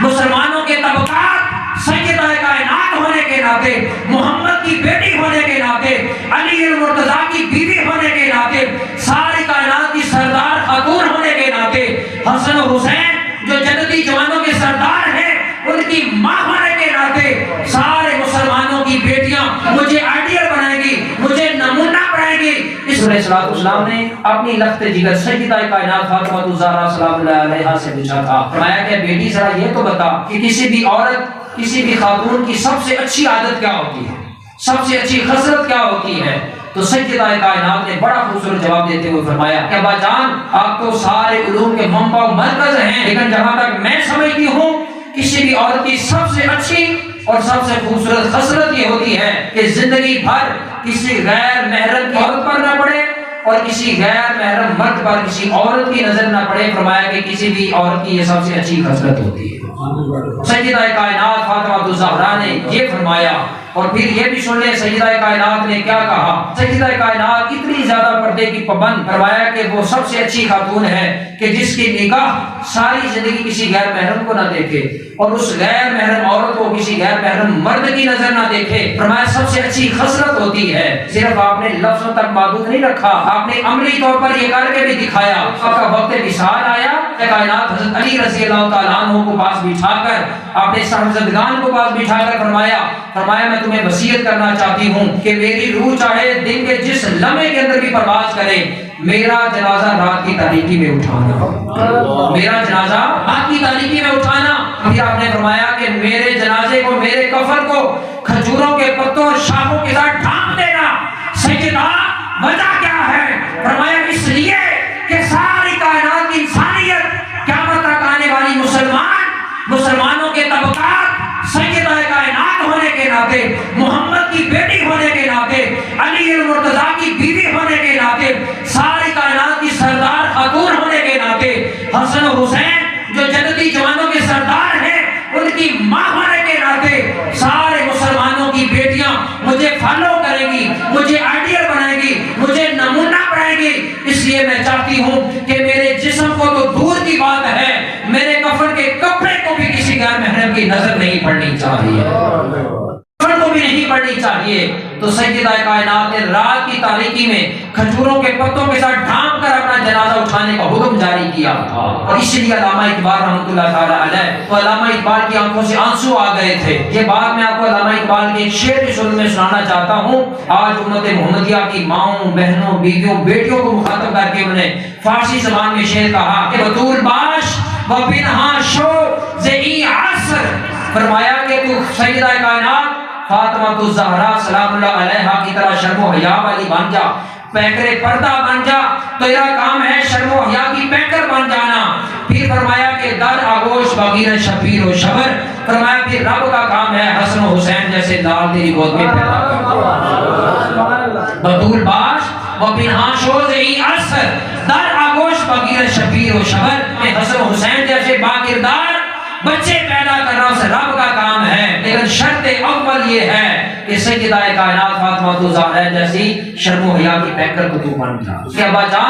مسلمانوں کے طبقات سیدہ کائنات ہونے کے ناطے، محمد کی بیٹی ہونے کے ناطے، علی المرتضیٰ کی بیوی ہونے کے ناطے، ساری کائنات کی سردار خاتون ہونے کے ناطے، حسن و حسین جو جنتی جوانوں کے سردار ہیں ان کی ماں ہونے کے ناطے، سارے مسلمانوں کی بیٹیاں مجھے آئیڈیل بنائیں گی، مجھے نمونہ بنائیں گی۔ اس علیہ السلام نے اپنی لخت جگر سیدہ کائنات فاطمہ الزہرا سلام اللہ علیہا سے پوچھا تھا، فرمایا کہ بیٹی ذرا یہ تو بتا کہ کسی بھی عورت، کسی بھی خاتون کی سب سے اچھی عادت کیا ہوتی ہے، سب سے اچھی خصلت کیا ہوتی ہے؟ تو سیدہ کائنات نے بڑا خوبصورت جواب دیتے ہوئے فرمایا کہ ابا جان آپ تو سارے علوم کے منبع و مرکز ہیں، لیکن جہاں تک میں سمجھتی ہوں کسی بھی عورت کی سب سے اچھی اور سب سے خوبصورت خصلت یہ ہوتی ہے کہ زندگی بھر کسی غیر محرم کی عورت پر نہ پڑے اور کسی غیر محرم مرد پر کسی عورت کی نظر نہ پڑے۔ فرمایا کہ کسی بھی عورت کی یہ سب سے اچھی خصلت ہوتی ہے۔ سیدہ کائنات فاطمہ الزہرا نے یہ فرمایا، اور پھر یہ بھی سن لیں سیدہ کائنات نے کیا کہا۔ سیدہ کائنات اتنی زیادہ پردے کی پابند، فرمایا کہ وہ سب سے اچھی خاتون ہے کہ جس کی نگاہ ساری زندگی کسی غیر محرم کو نہ دیکھے اور اس غیر محرم عورت کو کسی غیر محرم مرد کی نظر نہ دیکھے۔ فرمایا سب سے اچھی خصلت ہوتی ہے۔ صرف آپ نے لفظوں تک محدود نہیں رکھا، آپ نے عملی طور پر یہ کر کے بھی دکھایا۔ آپ کا وقت وصال آیا کہ کائنات حضرت علی رضی اللہ تعالیٰ عنہ کو پاس بٹھا کر، آپ نے صاحبزادگان کو پاس بٹھا کر فرمایا میں تمہیں وصیت کرنا چاہتی ہوں کہ میری روح چاہے دن کے جس لمحے کے اندر بھی پرواز کرے، میرا جنازہ رات کی تاریکی میں اٹھانا، میرا جنازہ رات کی تاریکی میں اٹھانا۔ پھر آپ نے فرمایا کہ میرے جنازے کو، میرے کفن کو کھجوروں کے پتوں اور شاخوں کے ساتھ ڈھانپ دینا۔ سیدہ وجہ کیا ہے؟ فرمایا اس لیے کہ ساری کائنات کی انسانیت، قیامت تک آنے والی مسلمانوں کے طبقات سیدہ کائنات ہونے کے ناطے، محمد کی بیٹی ہونے کے ناطے، علی المرتضیٰ کی بیوی ہونے کے ناطے، ساری کائنات کی سردار خاتون ہونے کے ناطے، حسن و حسین جو جنتی جوانوں کے سردار ہیں ان کی ماں ہونے کے ناطے، سارے مسلمانوں کی بیٹیاں مجھے فالو کریں گی، مجھے آئیڈیل بنائیں گی، مجھے نمونہ بنائیں گی۔ اس لیے میں چاہتی ہوں کہ میرے جسم کو تو دور کی بات ہے، میرے کفن کے کپڑے کو بھی کسی غیر محرم کی نظر نہیں پڑنی چاہیے، کفن کو بھی نہیں پڑنی چاہیے۔ تو سیدہ کائنات نے رات کی تاریکی میں کھجوروں کے پتوں کے ساتھ ڈھانپ کر اپنا جنازہ اٹھانے کا حکم جاری کیا تھا۔ اور اس لیے علامہ اقبال رحمۃ اللہ تعالیٰ علیہ، تو علامہ اقبال کی آنکھوں سے آنسو آ گئے تھے۔ یہ بات میں آپ کو علامہ اقبال کے ایک شعر کی صورت میں سنانا چاہتا ہوں۔ آج امت محمدیہ کی ماؤں، بہنوں، بیویوں، بیٹیوں کو مخاطب کر کے انہوں نے فارسی زبان میں شعر کہا کہ بطول باش و پنہاں شو زئی عصر، فرمایا کہ تو سیدہ کائنات فاطمہ الزہرا سلام اللہ علیہا کی طرح شرم و حیا والی بن جا، پیکر پردہ بن جا، تیرا کام ہے شرم و حیا کی پیکر بن جانا۔ پھر فرمایا کہ در آغوش بغیر شبیر و شبر، فرمایا پھر رب کا کام ہے حسن و حسین جیسے لال تیری گود میں پیدا کرنا۔ بطول باش و پنہاں شو زئی عصر، در آغوش بغیر شبیر و شبر، میں حسن و حسین جیسے باکردار بچے پیدا کرنا اس رب کا کام ہے، لیکن شرط اول یہ ہے کہ سیدہ کائنات فاطمہ الزہرا جیسی شرم و حیا کی پیکر کو تو بن جا۔ کہ ابا جان